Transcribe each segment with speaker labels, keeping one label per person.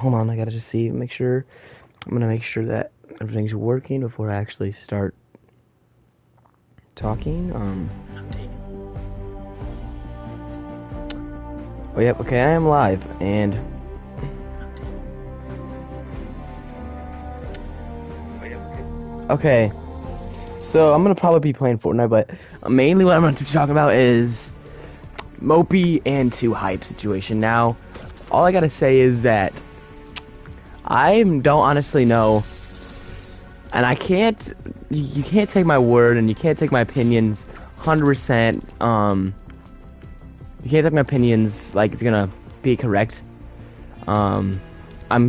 Speaker 1: hold on, I gotta just see, make sure. I'm gonna make sure that everything's working before I actually start talking. Oh, yep, okay, I am live, and okay, so I'm gonna probably be playing Fortnite, but mainly what I'm gonna be talking about is Mopi and 2Hype situation. Now, all I gotta say is that I don't honestly know, and I can't, you can't take my word and you can't take my opinions 100%, you can't take my opinions like it's gonna be correct. I'm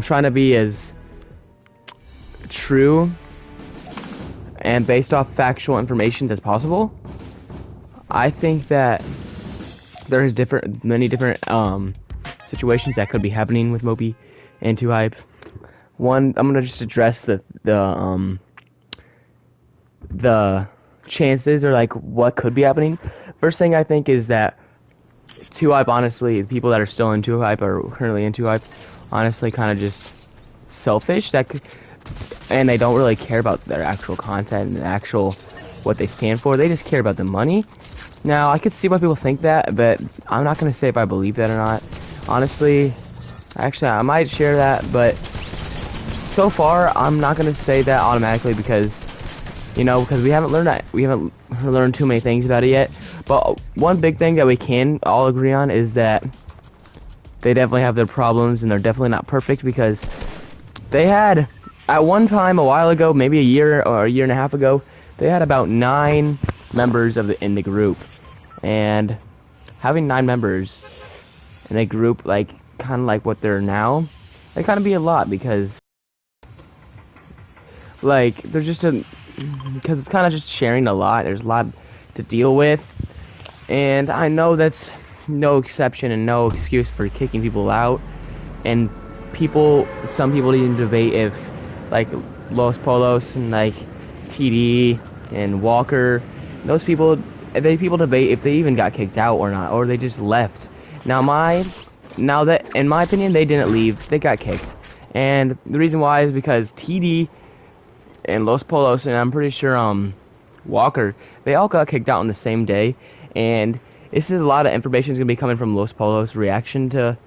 Speaker 1: trying to be as true and based off factual information as possible. I think that there's many different situations that could be happening with Mopi and 2Hype. One, I'm gonna just address the chances or like what could be happening. First thing I think is that 2Hype, honestly, the people that are still in 2Hype or currently in 2Hype, honestly, kind of just selfish. And they don't really care about their actual content and the actual what they stand for. They just care about the money. Now, I could see why people think that, but I'm not gonna say if I believe that or not. Honestly, actually, I might share that, but so far, I'm not gonna say that automatically because, you know, because we haven't learned too many things about it yet. But one big thing that we can all agree on is that they definitely have their problems and they're definitely not perfect, because they had, at one time a while ago, maybe a year or a year and a half ago, they had about 9 members in the group. And having 9 members in a group, like kind of like what they're now, they kind of be a lot, because like they're just because it's kind of just sharing a lot. There's a lot to deal with, and I know that's no exception and no excuse for kicking people out. And some people even debate if like Los Polos and like TD and Walker, those people debate if they even got kicked out or not, or they just left. Now that in my opinion they didn't leave, they got kicked, and the reason why is because TD and Los Polos, and I'm pretty sure Walker, they all got kicked out on the same day. And this is a lot of information is going to be coming from Los Polos' reaction to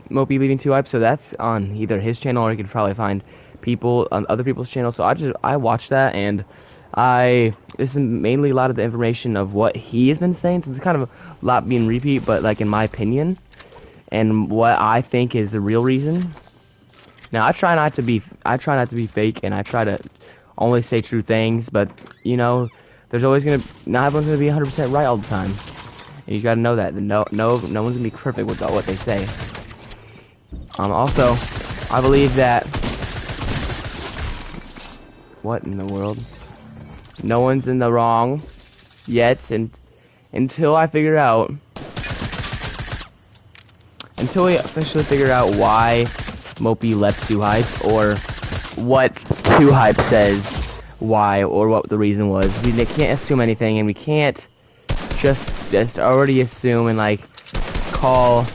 Speaker 1: Mopi leaving 2Hype, so that's on either his channel or you could probably find people on other people's channels. So I watched that, and this is mainly a lot of the information of what he has been saying, so it's kind of a lot being repeat, but like in my opinion and what I think is the real reason. Now, I try not to be fake, and I try to only say true things, but, you know, there's always not everyone's gonna be 100% right all the time. And you gotta know that. No one's gonna be perfect with what they say. Also, I believe that, what in the world? No one's in the wrong yet, and until we officially figure out why Mopi left 2Hype, or what 2Hype says why, or what the reason was. They can't assume anything, and we can't just already assume and like call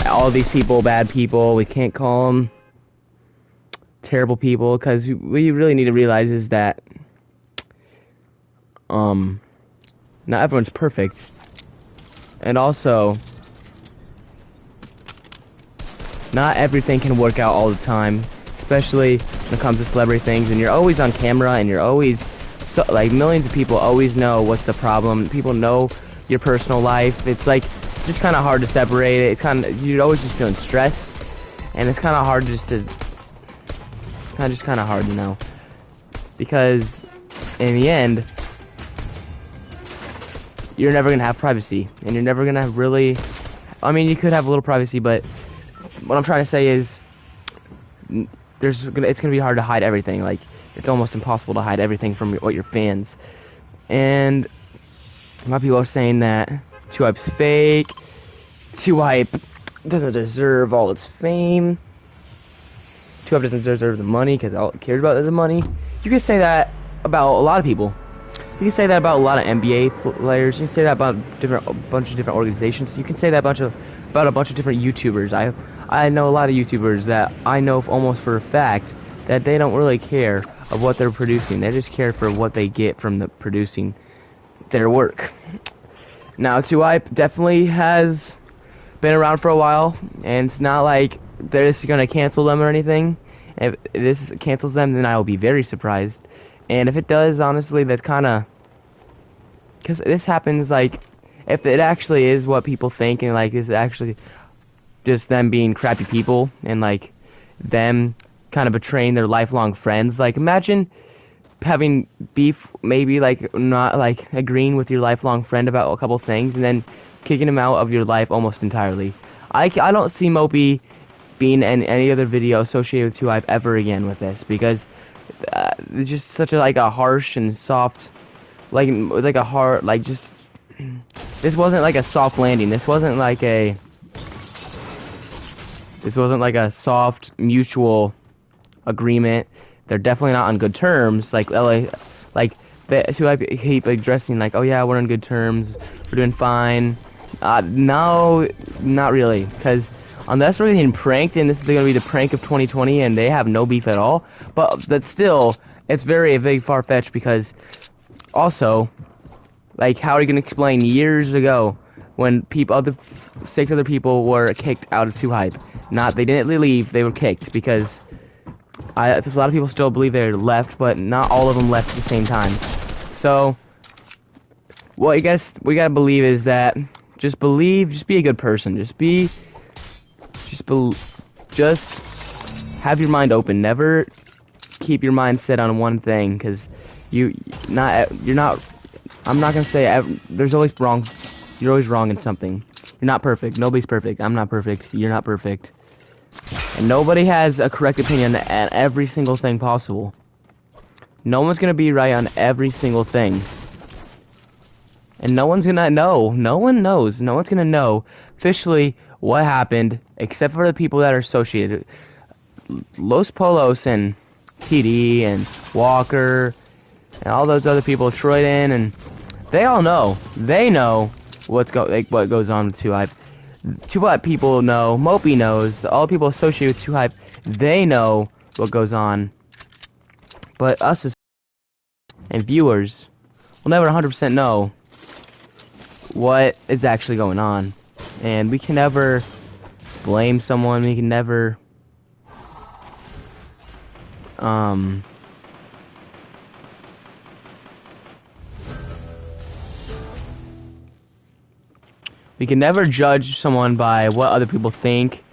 Speaker 1: all these people bad people. We can't call them terrible people, because we really need to realize is that not everyone's perfect, and also not everything can work out all the time, especially when it comes to celebrity things, and you're always on camera, and you're always, like, millions of people always know what's the problem. People know your personal life. It's just kind of hard to separate it. You're always just feeling stressed, and it's kind of hard kind of hard to know, because in the end, you're never gonna have privacy, and you're never gonna really, I mean, you could have a little privacy, but what I'm trying to say is it's gonna be hard to hide everything. Like, it's almost impossible to hide everything from what your fans. And a lot of people are saying that 2Hype's fake, 2Hype doesn't deserve all its fame, 2Hype doesn't deserve the money because all it cares about is the money. You can say that about a lot of people. You can say that about a lot of NBA players. You can say that about a bunch of different organizations. You can say that about a bunch of different YouTubers. I know a lot of YouTubers that I know almost for a fact that they don't really care of what they're producing. They just care for what they get from the producing their work. Now, 2Hype definitely has been around for a while, and it's not like they're just gonna cancel them or anything. If this cancels them, then I will be very surprised. And if it does, honestly, that's kind of... Because this happens, like, if it actually is what people think, and, like, is actually just them being crappy people, and, like, them kind of betraying their lifelong friends. Like, imagine having beef, maybe, like, not, like, agreeing with your lifelong friend about a couple things, and then kicking him out of your life almost entirely. I don't see Mopi being in any other video associated with 2Hype ever again with this, because it's just such a, like, a harsh and soft, like a hard, like, just, this wasn't like a soft landing. This wasn't like a soft mutual agreement. They're definitely not on good terms. Like LA, like the 2Hype keep addressing, like, oh yeah, we're on good terms, we're doing fine. No, not really, because unless we're getting pranked, and this is going to be the prank of 2020, and they have no beef at all. But still, it's very far-fetched, because also, like, how are you going to explain years ago when six other people were kicked out of 2Hype? They didn't leave, they were kicked, because a lot of people still believe they left, but not all of them left at the same time. So, what I guess we gotta believe is that just be a good person. Just have your mind open. Never keep your mind set on one thing, because I'm not gonna say there's always wrong. You're always wrong in something. You're not perfect. Nobody's perfect. I'm not perfect. You're not perfect. And nobody has a correct opinion on every single thing possible. No one's gonna be right on every single thing. And no one's gonna know. No one knows. No one's gonna know officially what happened, except for the people that are associated. Los Polos and TD and Walker and all those other people, Troyden, and they all know. They know what goes on with 2Hype. 2Hype people know. Mopi knows. All people associated with 2Hype, they know what goes on. But us as and viewers will never 100% know what is actually going on, and we can never blame someone. We can never judge someone by what other people think.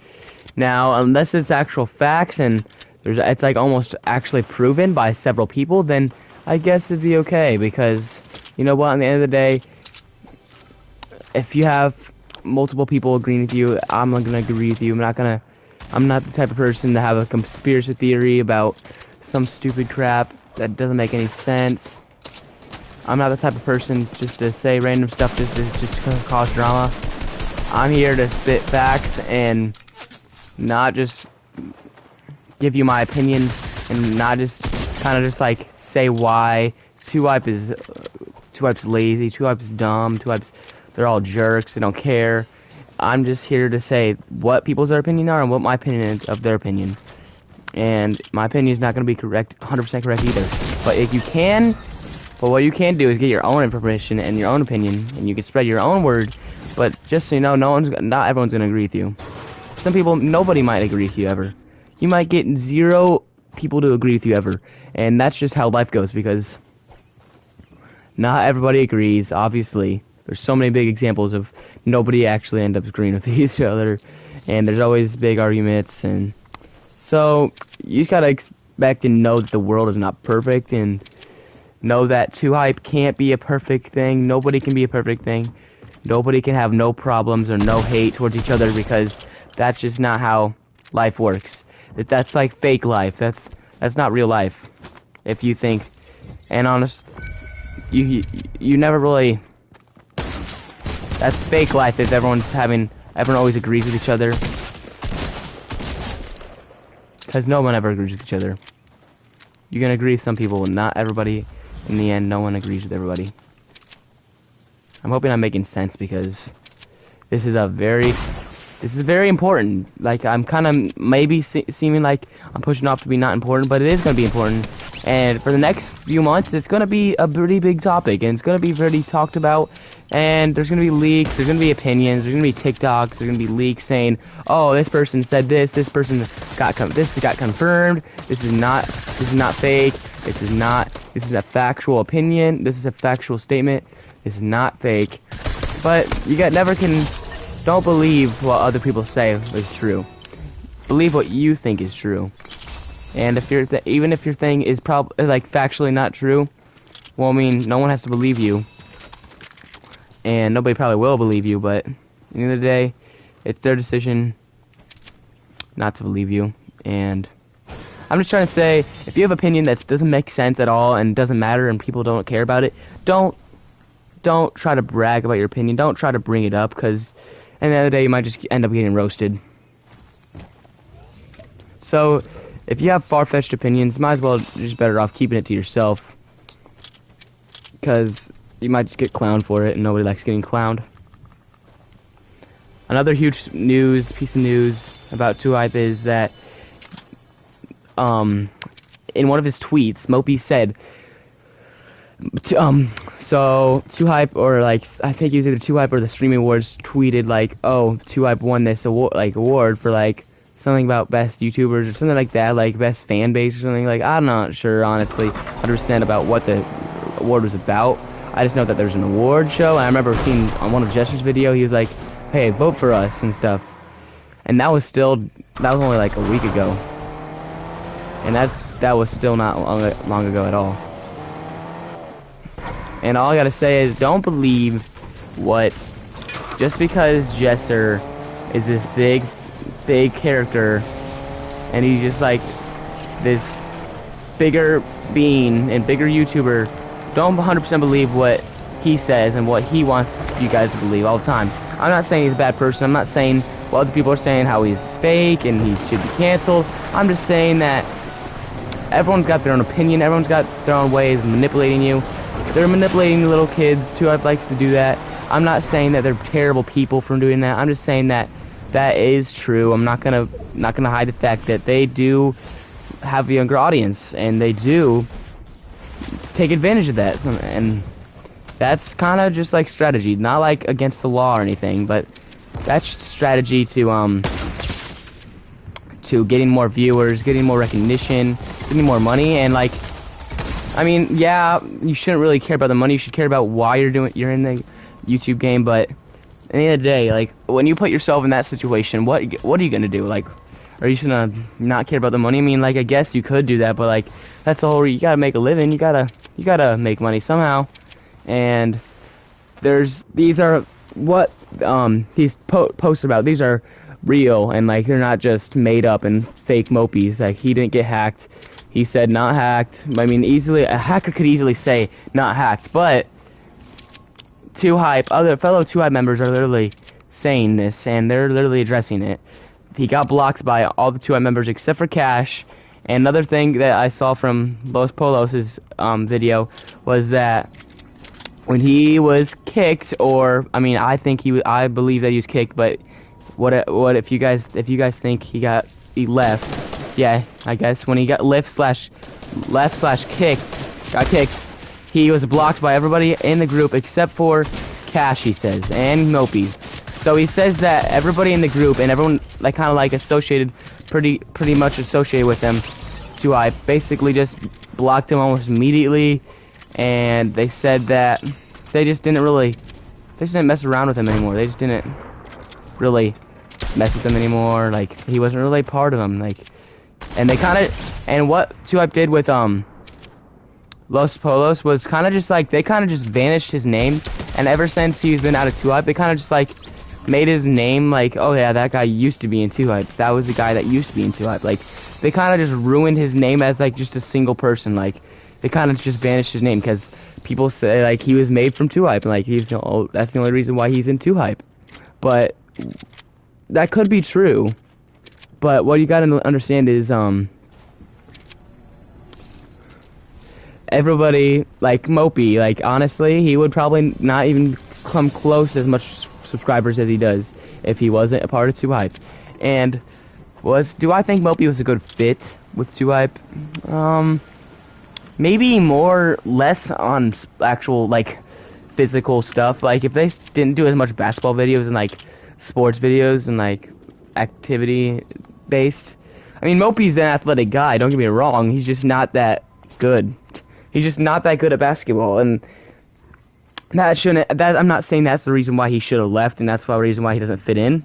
Speaker 1: Now, unless it's actual facts and it's like almost actually proven by several people, then I guess it'd be okay, because you know what, at the end of the day, if you have multiple people agreeing with you, I'm not gonna agree with you. I'm not the type of person to have a conspiracy theory about some stupid crap that doesn't make any sense. I'm not the type of person just to say random stuff just to cause drama. I'm here to spit facts and not just give you my opinion, and not just kind of just like say why 2Hype's lazy, 2Hype's dumb, they're all jerks, they don't care. I'm just here to say what people's opinion are and what my opinion is of their opinion. And my opinion is not going to be correct, 100% correct either. But what you can do is get your own information and your own opinion, and you can spread your own word. But just so you know, not everyone's going to agree with you. Some people, nobody might agree with you ever. You might get 0 people to agree with you ever. And that's just how life goes, because not everybody agrees, obviously. There's so many big examples of nobody actually end up agreeing with each other, and there's always big arguments, and so you gotta expect and know that the world is not perfect, and know that 2Hype can't be a perfect thing. Nobody can be a perfect thing. Nobody can have no problems or no hate towards each other, because that's just not how life works. That's like fake life. That's not real life. If you think, and honest, you never really. That's fake life if everyone always agrees with each other. Because no one ever agrees with each other. You can agree with some people, but not everybody. In the end, no one agrees with everybody. I'm hoping I'm making sense, because this is a very This is very important. Like, I'm kind of maybe seeming like I'm pushing off to be not important, but it is going to be important. And for the next few months, it's going to be a pretty big topic, and it's going to be pretty talked about. And there's going to be leaks, there's going to be opinions, there's going to be TikToks, there's going to be leaks saying, oh, this person said this person this got confirmed, this is not fake, this is a factual opinion, this is a factual statement, this is not fake. But you don't believe what other people say is true. Believe what you think is true. And if even if your thing is probably like factually not true, well, I mean, no one has to believe you. And nobody probably will believe you, but at the end of the day, it's their decision not to believe you. And I'm just trying to say, if you have an opinion that doesn't make sense at all and doesn't matter and people don't care about it, don't try to brag about your opinion. Don't try to bring it up, because at the end of the day, you might just end up getting roasted. So, if you have far-fetched opinions, might as well just better off keeping it to yourself, because you might just get clowned for it, and nobody likes getting clowned. Another huge piece of news about 2Hype is that, in one of his tweets, Mopi said, so 2Hype, or like, I think it was either 2Hype or the Streaming Awards, tweeted like, oh, 2Hype won this award for like something about best YouTubers or something like that, like best fan base or something. Like, I'm not sure honestly 100% about what the award was about. I just know that there's an award show, and I remember seeing on one of Jester's video, he was like, hey, vote for us and stuff. And that was only like a week ago. And that was still not long ago at all. And all I gotta say is, don't believe just because Jester is this big character, and he's just like this bigger being and bigger YouTuber, don't 100% believe what he says and what he wants you guys to believe all the time. I'm not saying he's a bad person. I'm not saying what other people are saying, how he's fake and he should be canceled. I'm just saying that everyone's got their own opinion. Everyone's got their own ways of manipulating you. They're manipulating little kids. 2Hype likes to do that. I'm not saying that they're terrible people for doing that. I'm just saying that that is true. I'm not gonna hide the fact that they do have a younger audience, and they do take advantage of that, and that's kind of just like strategy, not like against the law or anything, but that's strategy to getting more viewers, getting more recognition, getting more money. And like, I mean, yeah, you shouldn't really care about the money. You should care about why you're in the YouTube game. But at the end of the day, like, when you put yourself in that situation, what are you gonna do? Like, are you gonna not care about the money? I mean, like, I guess you could do that, but like, that's the whole. You gotta make a living. You gotta make money somehow. And these are what he's posts about. These are real, and like, they're not just made up and fake Mopis. Like, he didn't get hacked. He said not hacked. I mean, a hacker could easily say not hacked, but 2Hype, other fellow 2Hype members are literally saying this, and they're literally addressing it. He got blocked by all the 2Hype members except for Cash. And another thing that I saw from Los Polos' video was that when he was kicked, or I mean, I believe that he was kicked, but what if you guys think he left? Yeah, I guess when he got kicked, he was blocked by everybody in the group except for Cash, he says, and Mopi. So he says that everybody in the group and everyone like kind of like associated, pretty much associated with him, 2Hype, basically just blocked him almost immediately. And they said that they just didn't mess around with him anymore. They just didn't really mess with him anymore. Like, he wasn't really part of them. Like, and what 2Hype did with Los Polos was kind of just like, they kind of just vanished his name. And ever since he's been out of 2Hype, they kind of just like made his name like, oh yeah, that guy used to be in 2Hype. That was the guy that used to be in 2Hype. Like, they kind of just ruined his name as like just a single person. Like, they kind of just banished his name because people say like he was made from 2Hype, and like that's the only reason why he's in 2Hype. But that could be true. But what you gotta understand is everybody, like Mopi, like honestly, he would probably not even come close as much subscribers as he does if he wasn't a part of 2Hype. And do I think Mopi was a good fit with 2Hype? Maybe less on actual, like, physical stuff. Like, if they didn't do as much basketball videos and, like, sports videos and, like, activity-based. I mean, Mopi's an athletic guy, don't get me wrong. He's just not that good. He's just not that good at basketball. And I'm not saying that's the reason why he should have left, and that's the reason why he doesn't fit in.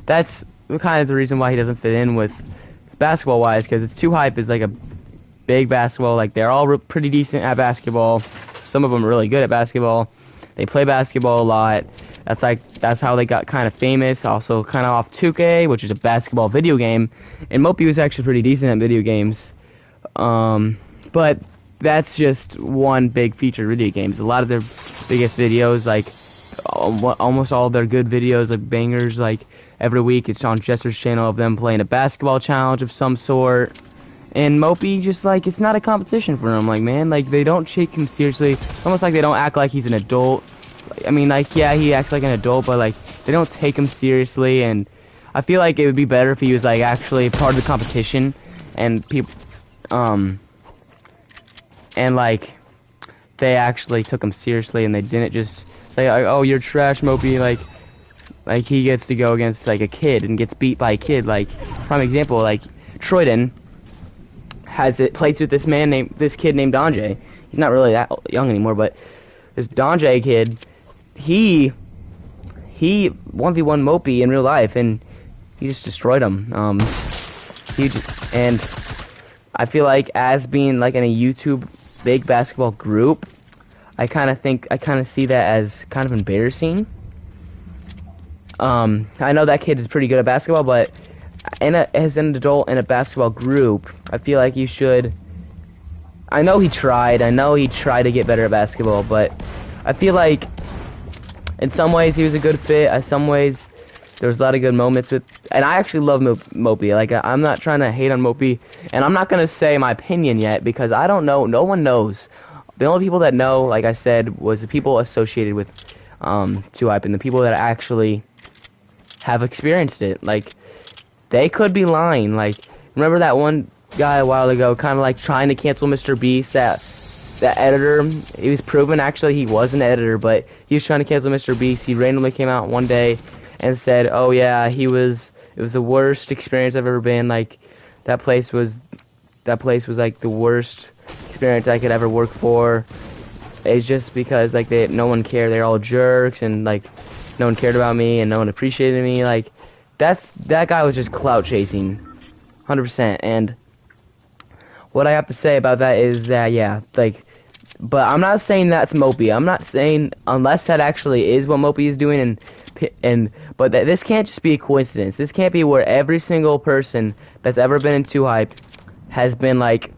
Speaker 1: That's kind of the reason why he doesn't fit in with basketball-wise, because it's 2Hype is, like, a big basketball. Like, they're all pretty decent at basketball. Some of them are really good at basketball. They play basketball a lot. That's how they got kind of famous. Also, kind of off 2K, which is a basketball video game. And Mopi was actually pretty decent at video games. But that's just one big feature of video games. A lot of their biggest videos, like almost all of their good videos, like bangers, like every week it's on Jester's channel of them playing a basketball challenge of some sort. And Mopi, just, like, it's not a competition for him. Like, man, like, they don't take him seriously. It's almost like they don't act like he's an adult. I mean, like, yeah, he acts like an adult, but, like, they don't take him seriously. And I feel like it would be better if he was, like, actually part of the competition. And people, and, like, they actually took him seriously and they didn't just say, like, oh, you're trash, Mopi. Like, he gets to go against, like, a kid and gets beat by a kid. Like, prime example, like, Troyden plays with this kid named Donjay. He's not really that young anymore, but this Donjay kid, he 1v1 Mopi in real life, and he just destroyed him. And I feel like as being like in a YouTube big basketball group, I kind of see that as kind of embarrassing. I know that kid is pretty good at basketball, but as an adult in a basketball group, I feel like you should. I know he tried to get better at basketball, but I feel like in some ways he was a good fit. In some ways, there was a lot of good moments with, and I actually love Mopi. Like, I'm not trying to hate on Mopi, and I'm not gonna say my opinion yet because I don't know. No one knows. The only people that know, like I said, was the people associated with 2Hype and the people that actually have experienced it. Like, they could be lying. Like, remember that one guy a while ago, kind of like trying to cancel Mr. Beast, that editor? He was proven actually he was an editor, but he was trying to cancel Mr. Beast. He randomly came out one day and said, oh yeah, it was the worst experience I've ever been. Like, that place was like the worst experience I could ever work for. It's just because, like, no one cared. They're all jerks, and, like, no one cared about me, and no one appreciated me. Like, that guy was just clout chasing, 100%. And what I have to say about that is that, yeah, like, but I'm not saying that's Mopi. I'm not saying, unless that actually is what Mopi is doing, but this can't just be a coincidence. This can't be where every single person that's ever been in 2Hype has been, like,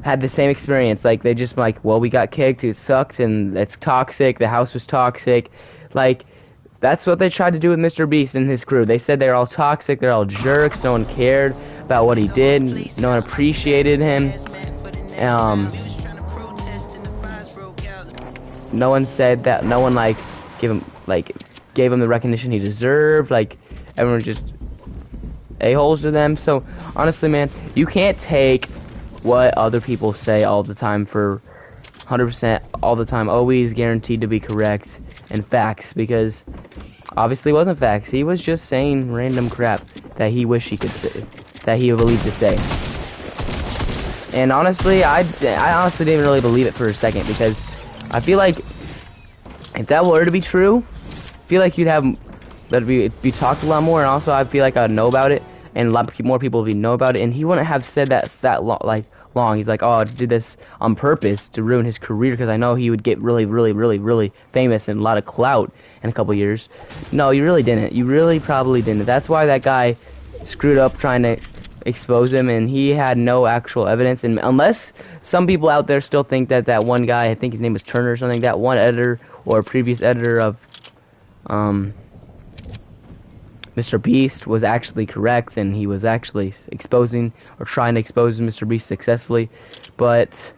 Speaker 1: had the same experience. Like, they just, like, well, we got kicked, it sucked, and it's toxic, the house was toxic. Like, that's what they tried to do with Mr. Beast and his crew. They said they're all toxic, they're all jerks, no one cared about what he did, no one appreciated him. No one said that, no one, like, gave him the recognition he deserved. Like, everyone just a-holes to them. So, honestly, man, you can't take what other people say all the time for 100% all the time, always guaranteed to be correct and facts, because obviously it wasn't facts. He was just saying random crap that he wished he could say, that he believed to say. And honestly, I honestly didn't really believe it for a second, because I feel like if that were to be true, I feel like that'd be talked a lot more, and also I feel like I'd know about it, and a lot more people would know about it, and he wouldn't have said that long. He's like, oh, I did this on purpose to ruin his career because I know he would get really, really, really, really famous and a lot of clout in a couple years. No, you really didn't. You really probably didn't. That's why that guy screwed up trying to expose him, and he had no actual evidence. And unless some people out there still think that one guy, I think his name was Turner or something, that one editor or previous editor of Mr. Beast was actually correct, and he was actually exposing or trying to expose Mr. Beast successfully. But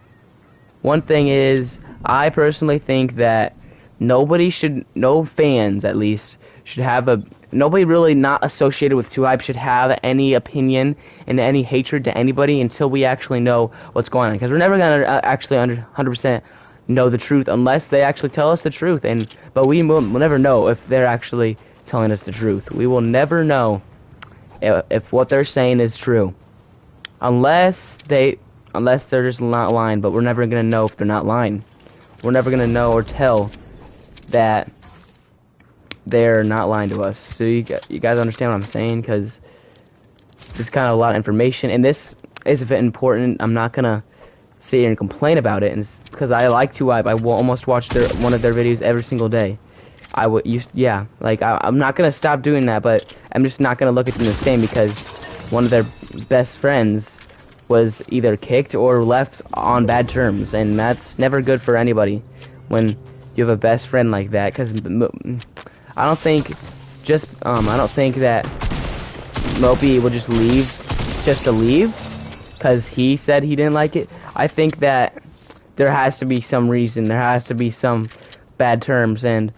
Speaker 1: one thing is, I personally think that no fans at least should have nobody really not associated with 2Hype should have any opinion and any hatred to anybody until we actually know what's going on, because we're never gonna actually 100% know the truth unless they actually tell us the truth. But we'll never know if they're actually telling us the truth. We will never know if what they're saying is true unless they're just not lying. But we're never gonna know if they're not lying. We're never gonna know or tell that they're not lying to us. So you guys understand what I'm saying? Because this is kind of a lot of information, and this is important. I'm not gonna sit here and complain about it, and because I like 2Hype. I will almost watch one of their videos every single day. I'm not gonna stop doing that, but I'm just not gonna look at them the same because one of their best friends was either kicked or left on bad terms, and that's never good for anybody when you have a best friend like that. Because I don't think that Mopi would just leave just to leave because he said he didn't like it. I think that there has to be some reason. There has to be some bad terms. And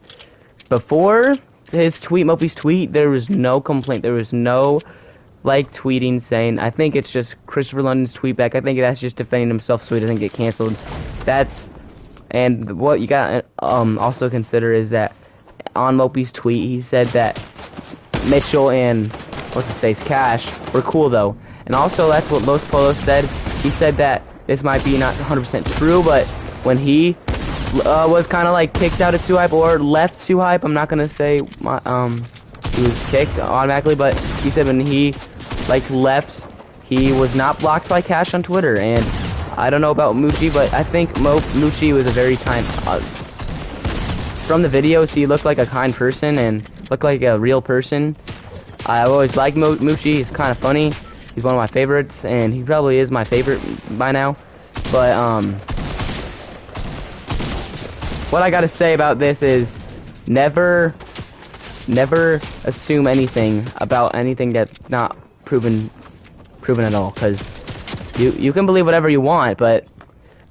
Speaker 1: before Mopi's tweet, there was no complaint. There was no tweeting saying. I think it's just Christopher London's tweet back. I think that's just defending himself so he doesn't get canceled. And what you got also consider is that on Mopi's tweet, he said that Mitchell and Cash were cool though. And also that's what Los Polos said. He said that this might be not 100% true, but when he was kind of kicked out of 2Hype or left 2Hype, I'm not gonna say he was kicked automatically, but he said when he left, he was not blocked by Cash on Twitter. And I don't know about Moochie, but I think Moochie was a very kind. From the videos, he looked like a kind person and looked like a real person. I always liked Moochie. He's kind of funny. He's one of my favorites, and he probably is my favorite by now. But what I gotta say about this is never assume anything about anything that's not proven at all, because you can believe whatever you want, but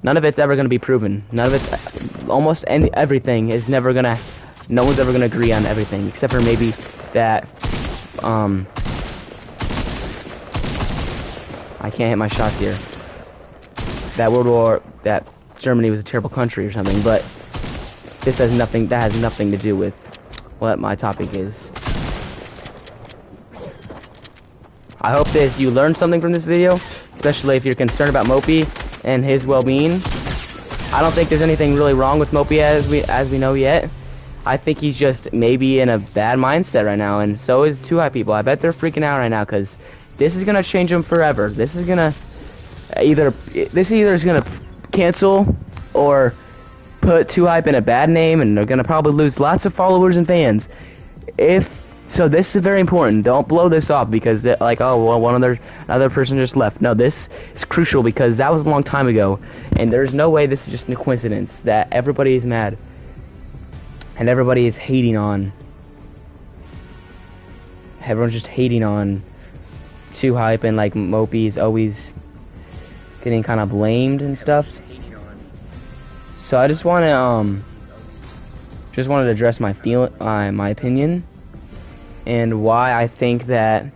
Speaker 1: none of it's ever going to be proven. None of it's, everything is never going to, no one's ever going to agree on everything, except for maybe that, I can't hit my shots here, that Germany was a terrible country or something, but that has nothing to do with what my topic is. I hope you learned something from this video, especially if you're concerned about Mopi and his well-being. I don't think there's anything really wrong with Mopi as we know yet. I think he's just maybe in a bad mindset right now, and so is 2Hype people. I bet they're freaking out right now because this is gonna change him forever. This is either gonna cancel or put 2Hype in a bad name, and they're gonna probably lose lots of followers and fans. So this is very important. Don't blow this off because another person just left. No, this is crucial because that was a long time ago, and there's no way this is just a coincidence that everybody is mad and everybody is hating on. Everyone's just hating on 2Hype, and Mopi is always getting kind of blamed and stuff. So I just wanted to address my opinion. And why I think that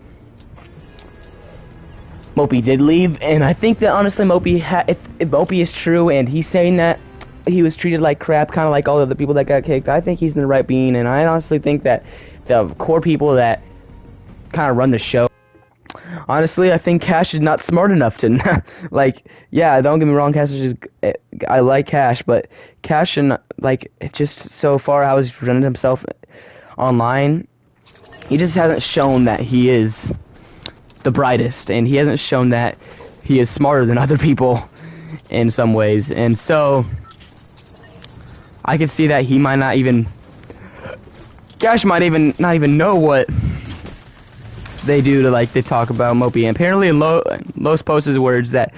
Speaker 1: Mopi did leave, and I think that honestly if Mopi is true and he's saying that he was treated like crap, kind of like all of the people that got kicked, I think he's in the right being, and I honestly think that the core people that kind of run the show, honestly, I think Cash is not smart enough to yeah, don't get me wrong, Cash is just, I like Cash, but Cash and just so far how he's presented himself online, he just hasn't shown that he is the brightest, and he hasn't shown that he is smarter than other people in some ways. And so I could see that he might not even, Cash might even not even know what they do to they talk about Mopi. And apparently in Los Post's words that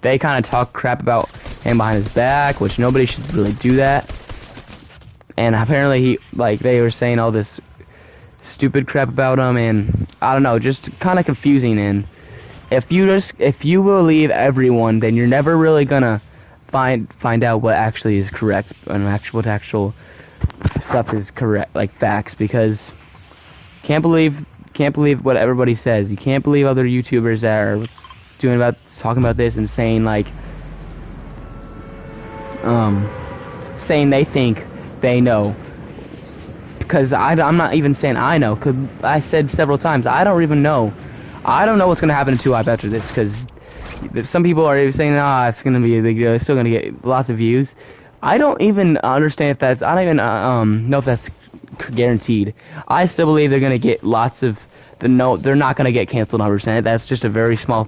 Speaker 1: they kind of talk crap about him behind his back, which nobody should really do that. And apparently they were saying all this stupid crap about him, and I don't know, just kind of confusing. And if you believe everyone, then you're never really gonna find out what actually is correct and what actual stuff is correct, like facts, because can't believe what everybody says. You can't believe other YouTubers that are talking about this and saying like saying they think they know, because I'm not even saying I know, because I said several times I don't even know. I don't know what's gonna happen to 2Hype after this, because some people are saying, it's gonna be a big deal, it's still gonna get lots of views. I don't even understand if that's, I don't even know if that's guaranteed. I still believe they're gonna get lots of, no, they're not gonna get canceled 100%. That's just a very small,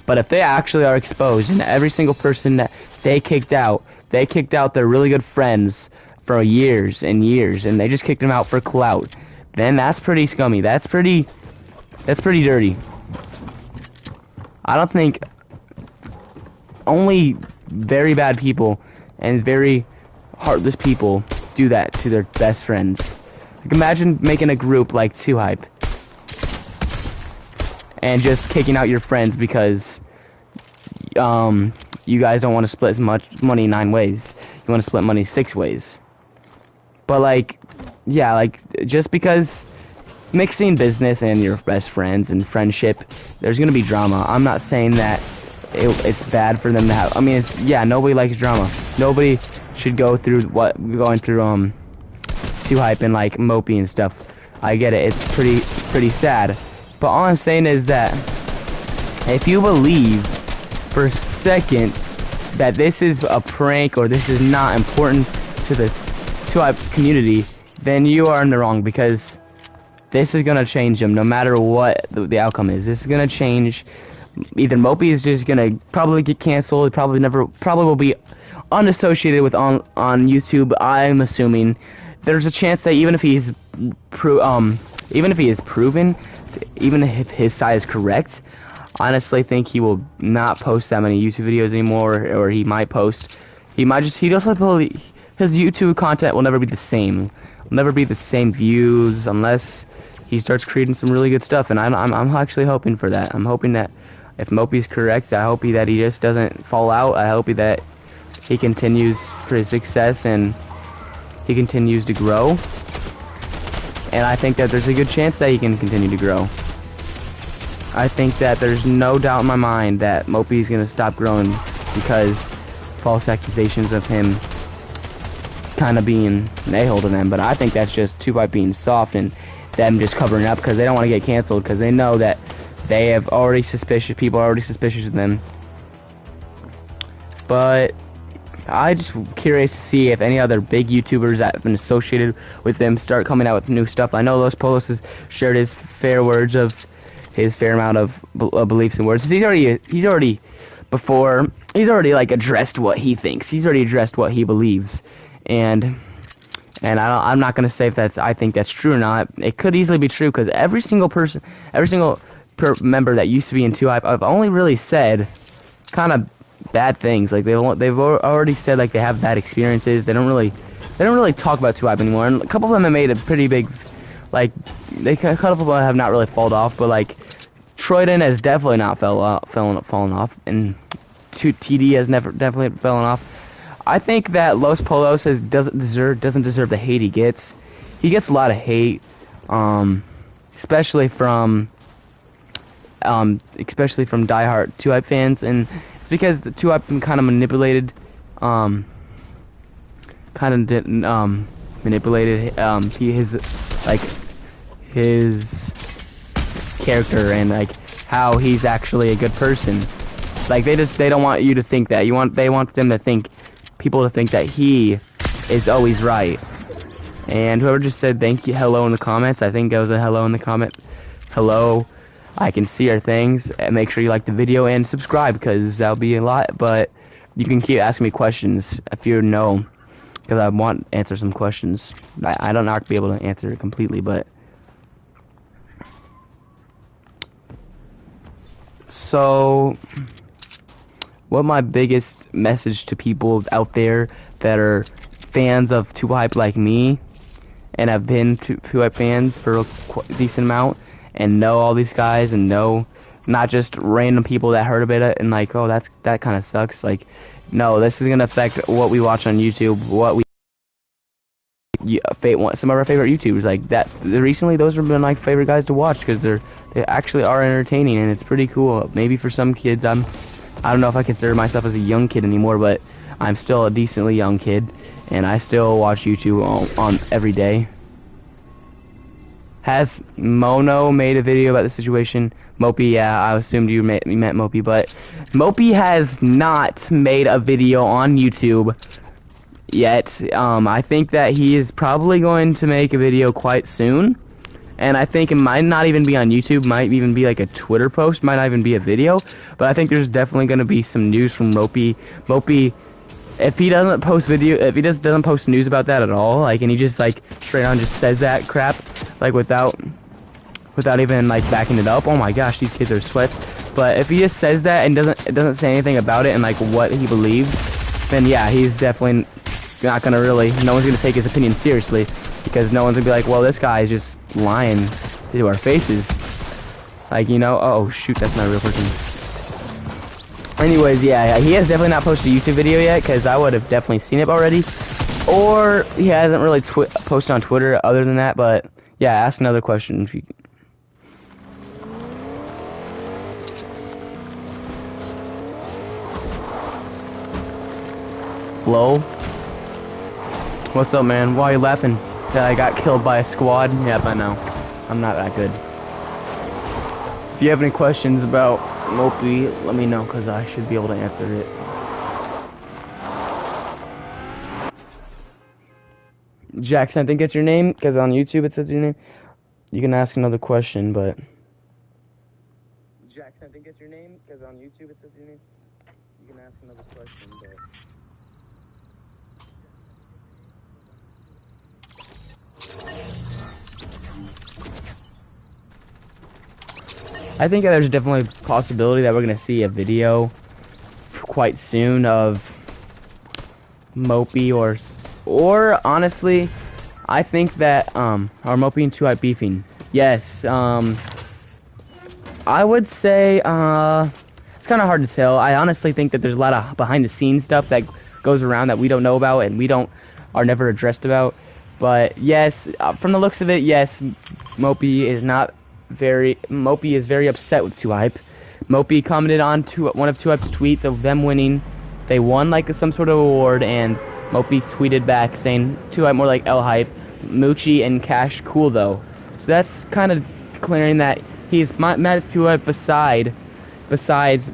Speaker 1: but if they actually are exposed and every single person that they kicked out their really good friends for years and years, and they just kicked them out for clout, then that's pretty scummy. That's pretty dirty. I don't think, only very bad people and very heartless people do that to their best friends. Like, imagine making a group like 2Hype and just kicking out your friends because you guys don't want to split as much money 9 ways. You want to split money 6 ways. But like, yeah, like, just because mixing business and your best friends and friendship, there's gonna be drama. I'm not saying that it's bad for them to have. I mean, it's, yeah, nobody likes drama. Nobody should go through what we're going through 2Hype and like Mopi and stuff. I get it. It's pretty sad. But all I'm saying is that if you believe for a second that this is a prank or this is not important to the 2Hype community, then you are in the wrong, because this is gonna change them no matter what the outcome is. This is gonna change. Either Mopi is just gonna probably get canceled. Probably will be unassociated with on YouTube. I'm assuming there's a chance that even if he is proven, even if his side is correct, honestly think he will not post that many YouTube videos anymore, or he might post. He doesn't probably, his YouTube content will never be the same. Will never be the same views unless he starts creating some really good stuff, and I'm actually hoping for that. I'm hoping that if Mopi's correct, I hope that he just doesn't fall out. I hope that he continues for his success and he continues to grow. And I think that there's a good chance that he can continue to grow. I think that there's no doubt in my mind that Mopi's gonna stop growing because false accusations of him kind of being an a-hole to them. But I think that's just 2Hype being soft and them just covering up because they don't want to get canceled, because they know that they have already people are already suspicious of them. But I just curious to see if any other big YouTubers that have been associated with them start coming out with new stuff. I know Los Polos has shared his fair amount of beliefs and words. He's already like addressed what he thinks. He's already addressed what he believes, and I'm not gonna say if I think that's true or not. It could easily be true, because every single member that used to be in 2Hype, I've only really said kind of bad things. Like they've already said like they have bad experiences. They don't really talk about 2Hype anymore. And a couple of them have made a pretty big, like, a couple of them have not really fallen off, but like Troyden has definitely not fallen off, and TD has definitely fallen off. I think that Los Polos doesn't deserve the hate he gets. He gets a lot of hate, especially from diehard 2Hype fans, and it's because the 2Hype been kind of manipulated, his character and like how he's actually a good person. Like they don't want you to think that. They want them to think. People to think that he is always right. And whoever just said thank you, hello in the comments, I think that was a hello in the comment. Hello, I can see our things. And make sure you like the video and subscribe, because that'll be a lot. But you can keep asking me questions if you know, because I want to answer some questions. I don't not be able to answer it completely, but so what my biggest message to people out there that are fans of 2Hype like me, and have been 2Hype fans for a decent amount, and know all these guys, and know not just random people that heard about it and like, oh, that kind of sucks. Like, No, this is gonna affect what we watch on YouTube, what we some of our favorite YouTubers like that. Recently, those have been my favorite guys to watch because they actually are entertaining and it's pretty cool. Maybe for some kids, I don't know if I consider myself as a young kid anymore, but I'm still a decently young kid, and I still watch YouTube on every day. Has Mono made a video about the situation? Mopi, yeah, I assumed you meant Mopi, but Mopi has not made a video on YouTube yet. I think that he is probably going to make a video quite soon, and I think it might not even be on YouTube, might even be like a Twitter post, might not even be a video, but I think there's definitely going to be some news from Mopi. Mopi, if he doesn't post doesn't post news about that at all, like, and he just like straight on just says that crap, like without even like backing it up. Oh my gosh, these kids are sweats. But if he just says that and doesn't say anything about it and like what he believes, then yeah, he's definitely not gonna no one's gonna take his opinion seriously, because no one's gonna be like, well, this guy is just lying to our faces, like, you know. Oh shoot, that's not a real person. Anyways, yeah, he has definitely not posted a YouTube video yet, because I would have definitely seen it already, or he hasn't really posted on Twitter other than that. But yeah, ask another question if you. Hello? What's up, man? Why are you laughing? That I got killed by a squad? Yep, I know. I'm not that good. If you have any questions about Mopi, let me know, because I should be able to answer it. Jackson, I think it's your name, because on YouTube it says your name. You can ask another question, but... Jackson, I think it's your name, because on YouTube it says your name. You can ask another question, but... I think there's definitely a possibility that we're going to see a video quite soon of Mopi or honestly, I think that are Mopi and 2i beefing. Yes, I would say it's kind of hard to tell. I honestly think that there's a lot of behind the scenes stuff that goes around that we don't know about and are never addressed about. But yes, from the looks of it, yes, Mopi is very upset with 2Hype. Mopi commented on one of 2Hype's tweets of them winning. They won like some sort of award, and Mopi tweeted back saying 2Hype more like L-Hype, Moochie and Cash cool though. So that's kind of declaring that he's mad at 2Hype besides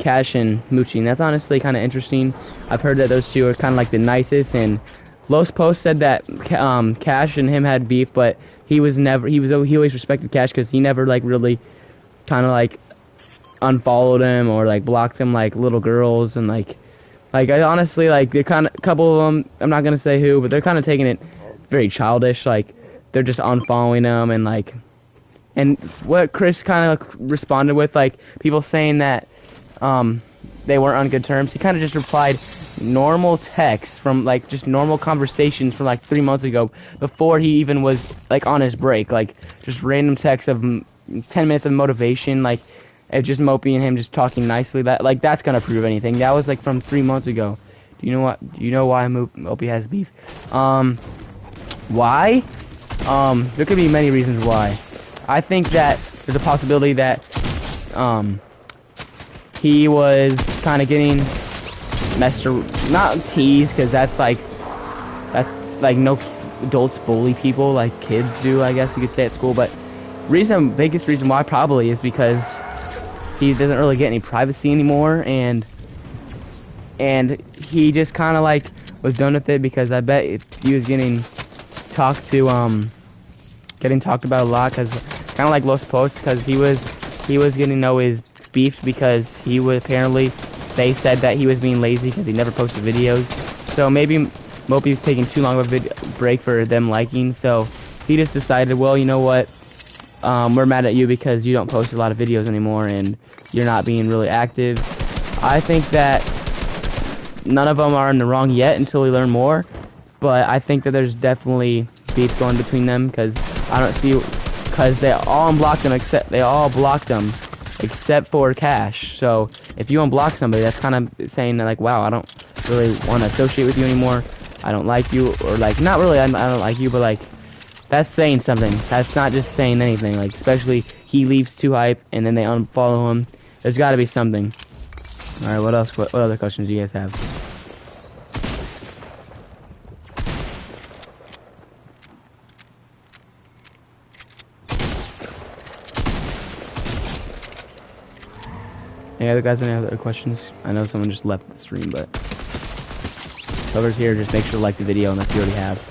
Speaker 1: Cash and Moochie, and that's honestly kind of interesting. I've heard that those two are kind of like the nicest, and Los Post said that Cash and him had beef, but he always respected Cash because he never like really kind of like unfollowed him or like blocked him like little girls, and like I honestly like they're kind of a couple of them, I'm not gonna say who, but they're kind of taking it very childish, like they're just unfollowing him, and what Chris kind of responded with, like people saying that they weren't on good terms, he kind of just replied normal texts from like just normal conversations from like 3 months ago before he even was like on his break, like just random texts of 10 minutes of motivation, like it's just Mopi and him just talking nicely. That's gonna prove anything. That was like from 3 months ago. Do you know why Mopi has beef? Why? There could be many reasons why. I think that there's a possibility that he was kind of getting not teased, because that's like no adults bully people like kids do, I guess you could say, at school. But biggest reason why probably is because he doesn't really get any privacy anymore, and he just kind of like was done with it, because I bet if he was getting talked about a lot, because kind of like Los Posts, because he was getting always beefed because he was apparently, they said that he was being lazy because he never posted videos. So maybe Mopi was taking too long of a break for them liking, so he just decided, well, you know what, we're mad at you because you don't post a lot of videos anymore and you're not being really active. I think that none of them are in the wrong yet until we learn more, but I think that there's definitely beef going between them, because I don't see, because they all blocked him except for cash. So if you unblock somebody, that's kind of saying that, like, wow, I don't really want to associate with you anymore. I don't like you, or like, not really, I don't like you, but like, that's saying something. That's not just saying anything. Like, especially he leaves too hype and then they unfollow him. There's got to be something. All right, what else? What other questions do you guys have? Any other guys? Any other questions? I know someone just left the stream, but whoever's here, just make sure to like the video unless you already have.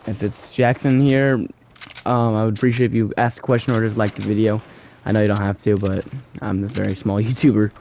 Speaker 1: If it's Jackson here, I would appreciate if you ask a question or just like the video. I know you don't have to, but I'm a very small YouTuber.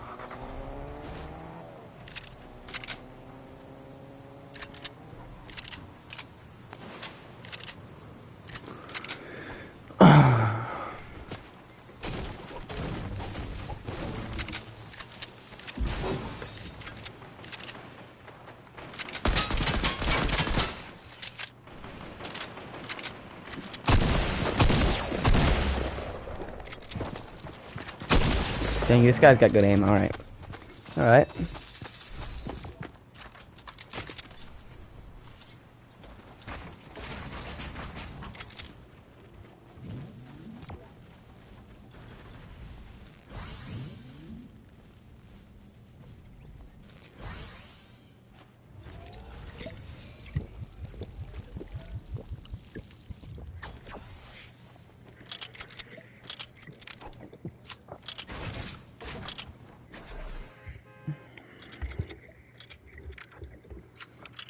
Speaker 1: Dang, this guy's got good aim. Alright. Alright.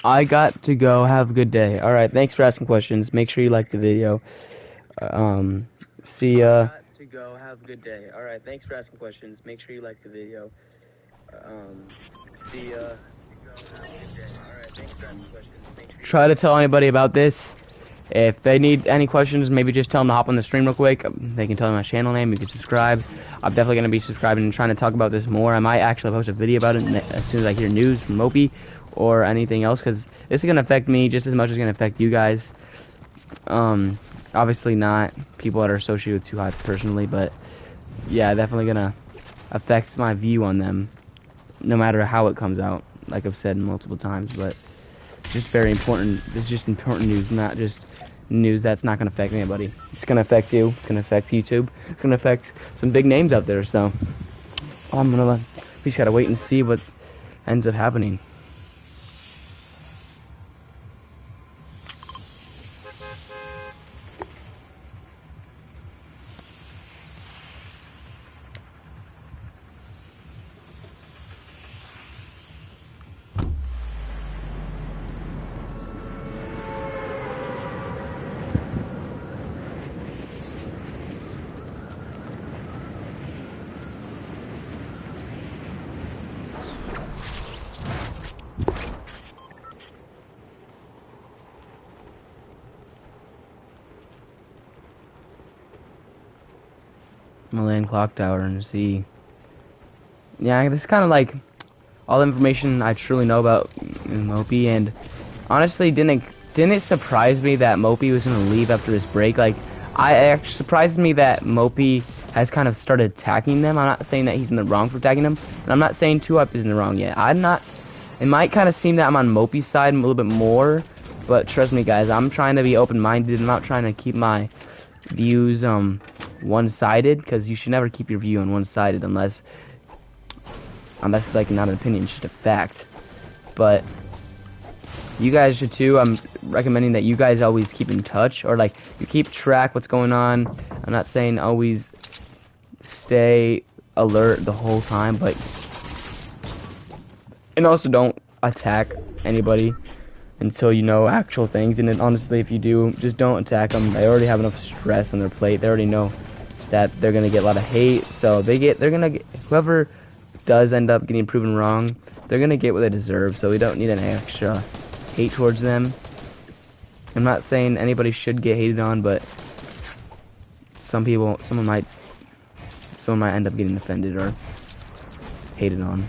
Speaker 1: I got to go. Have a good day. Alright, thanks for asking questions. Make sure you like the video. See ya. I got to go. Have a good day. Alright, thanks for asking questions. Make sure you like the video. See ya. Try to tell anybody about this. If they need any questions, maybe just tell them to hop on the stream real quick. They can tell me my channel name. You can subscribe. I'm definitely going to be subscribing and trying to talk about this more. I might actually post a video about it as soon as I hear news from Mopi or anything else, because this is going to affect me just as much as it's going to affect you guys. Obviously not people that are associated with Too High personally, but yeah, definitely going to affect my view on them no matter how it comes out, like I've said multiple times. But just very important. It's just important news, not just news that's not going to affect anybody. It's going to affect you. It's going to affect YouTube. It's going to affect some big names out there. So we just got to wait and see what ends up happening. I'm gonna land clock tower and see. Yeah, this is kind of like all the information I truly know about Mopi, and honestly, didn't it surprise me that Mopi was gonna leave after his break? Like, actually surprised me that Mopi has kind of started attacking them. I'm not saying that he's in the wrong for attacking them, and I'm not saying 2up is in the wrong yet. I'm not. It might kind of seem that I'm on Mopi's side a little bit more, but trust me, guys, I'm trying to be open-minded. I'm not trying to keep my views one-sided, because you should never keep your view on one-sided unless like not an opinion, it's just a fact. But you guys should too. I'm recommending that you guys always keep in touch, or like you keep track what's going on. I'm not saying always stay alert the whole time, but and also don't attack anybody until you know actual things. And then honestly, if you do, just don't attack them. They already have enough stress on their plate. They already know that they're gonna get a lot of hate, so they're gonna get, whoever does end up getting proven wrong, they're gonna get what they deserve. So we don't need an extra hate towards them. I'm not saying anybody should get hated on, but someone might end up getting offended or hated on.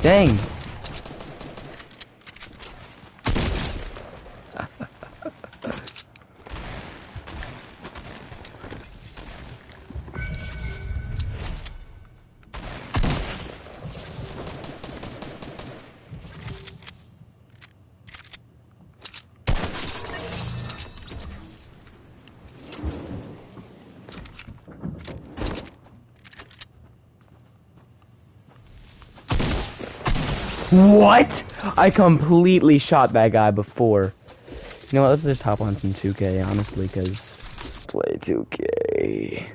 Speaker 1: Dang. What? I completely shot that guy before. You know what? Let's just hop on some 2K, honestly, because play 2K.